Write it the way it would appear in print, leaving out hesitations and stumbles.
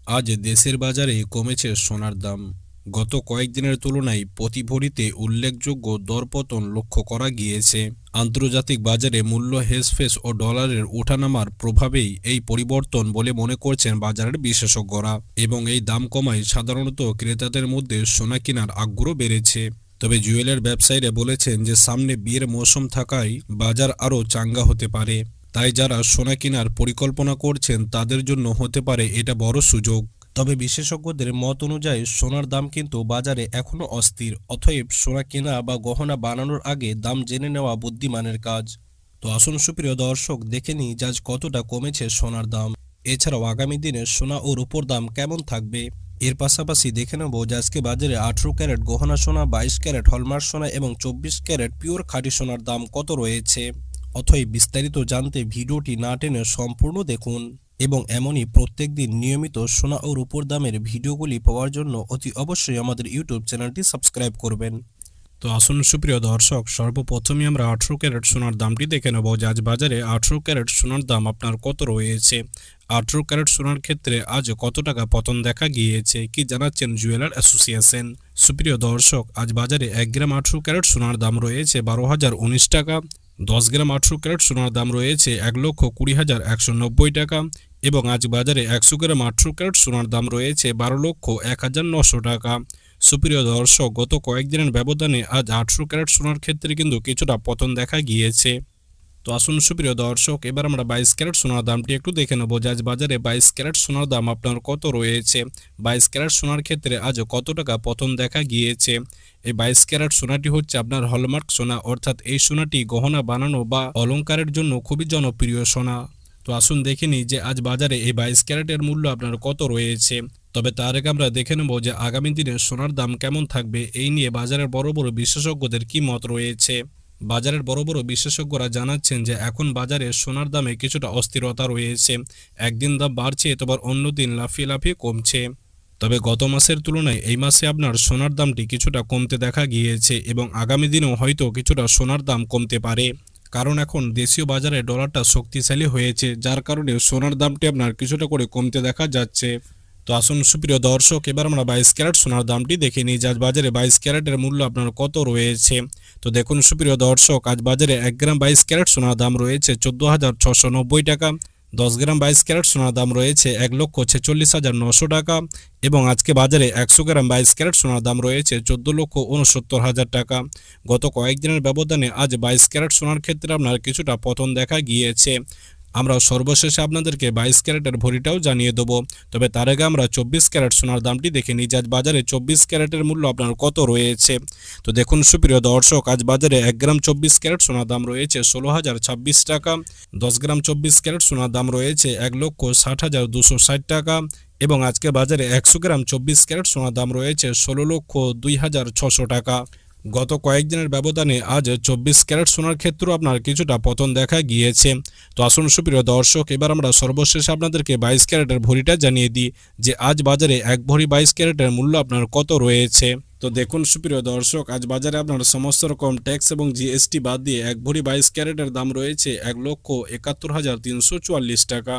আজ দেশের বাজারে কমেছে সোনার দাম। গত কয়েকদিনের তুলনায় প্রতি ভরিতে উল্লেখযোগ্য দরপতন লক্ষ্য করা গিয়েছে। আন্তর্জাতিক বাজারে মূল্য হেরফের ও ডলারের ওঠানামার প্রভাবেই এই পরিবর্তন বলে মনে করছেন বাজারের বিশেষজ্ঞরা, এবং এই দাম কমায় সাধারণত ক্রেতাদের মধ্যে সোনা কেনার আগ্রহ বেড়েছে। তবে জুয়েলার ব্যবসায়ীরা বলেছেন যে সামনে বিয়ের মৌসুম থাকায় বাজার আরও চাঙ্গা হতে পারে। তাই যারা সোনা কেনার পরিকল্পনা করছেন তাদের জন্য হতে পারে এটা বড় সুযোগ। তবে বিশেষজ্ঞদের মত অনুযায়ী সোনার দাম কিন্তু বাজারে এখনও অস্থির, অতএব সোনা কেনা বা গহনা বানানোর আগে দাম জেনে নেওয়া বুদ্ধিমানের কাজ। তো আসুন সুপ্রিয় দর্শক, দেখে নিই আজ কতটা কমেছে সোনার দাম। এছাড়াও আগামী দিনে সোনা ও রূপোর দাম কেমন থাকবে। এর পাশাপাশি দেখে নেব যে আজকে বাজারে 18 ক্যারেট গহনা সোনা, 22 ক্যারেট হলমার্ক সোনা এবং 24 ক্যারেট পিওর খাঁটি সোনার দাম কত রয়েছে। অথবা বিস্তারিত জানতে ভিডিওটি না টেনে সম্পূর্ণ দেখুন, এবং এমনই প্রত্যেকদিন নিয়মিত সোনা ও রূপোর দামের ভিডিওগুলি পাওয়ার জন্য অতি অবশ্যই আমাদের ইউটিউব চ্যানেলটি সাবস্ক্রাইব করবেন। তো আসুন সুপ্রিয় দর্শক, সর্বপ্রথমে আমরা 18 ক্যারেট সোনার দামটি দেখে নেব যে আজ বাজারে 18 ক্যারেট সোনার দাম আপনার কত রয়েছে। 18 ক্যারেট সোনার ক্ষেত্রে আজ কত টাকা পতন দেখা গিয়েছে, কি জানাচ্ছেন জুয়েলার অ্যাসোসিয়েশন। সুপ্রিয় দর্শক, আজ বাজারে 1 গ্রাম 18 ক্যারেট সোনার দাম রয়েছে 12,019 টাকা। 10 গ্রাম 18 ক্যারেট সোনার দাম রয়েছে 1,20,190 টাকা, এবং আজ বাজারে 100 গ্রাম 18 ক্যারেট সোনার দাম রয়েছে 12,01,900 টাকা। সুপ্রিয় দর্শক, গত কয়েকদিনের ব্যবধানে আজ 18 ক্যারেট সোনার ক্ষেত্রে কিন্তু কিছুটা পতন দেখা গিয়েছে। তো আসুন সুপ্রিয় দর্শক, এবার আমরা 22 ক্যারেট সোনার দামটি একটু দেখে নেব যে আজ বাজারে 22 ক্যারেট সোনার দাম আপনার কত রয়েছে। 22 ক্যারেট সোনার ক্ষেত্রে আজ কত টাকা পতন দেখা গিয়েছে। এই 22 ক্যারেট সোনাটি হচ্ছে আপনার হলমার্ক সোনা, অর্থাৎ এই সোনাটি গহনা বানানো বা অলংকারের জন্য খুবই জনপ্রিয় সোনা। তো আসুন দেখে নিই যে আজ বাজারে এই 22 ক্যারেটের মূল্য আপনার কত রয়েছে। তবে তার আগে আমরা দেখে নেব যে আগামী দিনে সোনার দাম কেমন থাকবে, এই নিয়ে বাজারের বড় বড় বিশেষজ্ঞদের কি মত রয়েছে। বাজারের বড় বড় বিশেষজ্ঞরা জানাচ্ছেন যে এখন বাজারে সোনার দামে কিছুটা অস্থিরতা রয়েছে। একদিন দাম বাড়ছে, এবার অন্য দিন লাফিয়ে লাফিয়ে কমছে। তবে গত মাসের তুলনায় এই মাসে আপনার সোনার দামটি কিছুটা কমতে দেখা গিয়েছে, এবং আগামী দিনেও হয়তো কিছুটা সোনার দাম কমতে পারে। কারণ এখন দেশীয় বাজারে ডলারটা শক্তিশালী হয়েছে, যার কারণে সোনার দামটি আপনার কিছুটা করে কমতে দেখা যাচ্ছে। তো আসুন সুপ্রিয় দর্শক, এবার আমরা 22 ক্যারেট সোনার দামটি দেখে নিই যে আজ বাজারে 22 ক্যারেটের মূল্য আপনার কত রয়েছে। তো দেখুন সুপ্রিয় দর্শক, আজ বাজারে 1 গ্রাম 22 ক্যারেট সোনার দাম রয়েছে 14,690 টাকা। 10 গ্রাম 22 ক্যারেট সোনার দাম রয়েছে 1,46,900 টাকা, এবং আজকে বাজারে 100 গ্রাম 22 ক্যারেট সোনার দাম রয়েছে 14,69,000 টাকা। গত কয়েকদিনের ব্যবধানে আজ 22 ক্যারেট সোনার ক্ষেত্রে আপনার কিছুটা পতন দেখা গিয়েছে। আমরা সর্বশেষে আপনাদেরকে 22 ক্যারেটের ভরিটাও জানিয়ে দেবো। তবে তার আগে আমরা 24 ক্যারেট সোনার দামটি দেখে নিই যে আজ বাজারে 24 ক্যারেটের মূল্য আপনার কত রয়েছে। তো দেখুন সুপ্রিয় দর্শক, আজ বাজারে 1 গ্রাম 24 ক্যারেট সোনার দাম রয়েছে 16,026 টাকা। 10 গ্রাম 24 ক্যারেট সোনার দাম রয়েছে 1,60,260 টাকা, এবং আজকে বাজারে 100 গ্রাম 24 ক্যারেট সোনার দাম রয়েছে 16,02,600 টাকা। গত কয়েকদিনের ব্যবধানে আজ 24 ক্যারেট সোনার ক্ষেত্রেও আপনার কিছুটা পতন দেখা গিয়েছে। তো আসুন সুপ্রিয় দর্শক, এবার আমরা সর্বশেষে আপনাদেরকে 22 ক্যারেটের ভরিটা জানিয়ে দিই যে আজ বাজারে 1 ভরি 22 ক্যারেটের মূল্য আপনার কত রয়েছে। তো দেখুন সুপ্রিয় দর্শক, আজ বাজারে আপনার সমস্ত রকম ট্যাক্স এবং জিএসটি বাদ দিয়ে 1 ভরি 22 ক্যারেটের দাম রয়েছে 1,71,344 টাকা।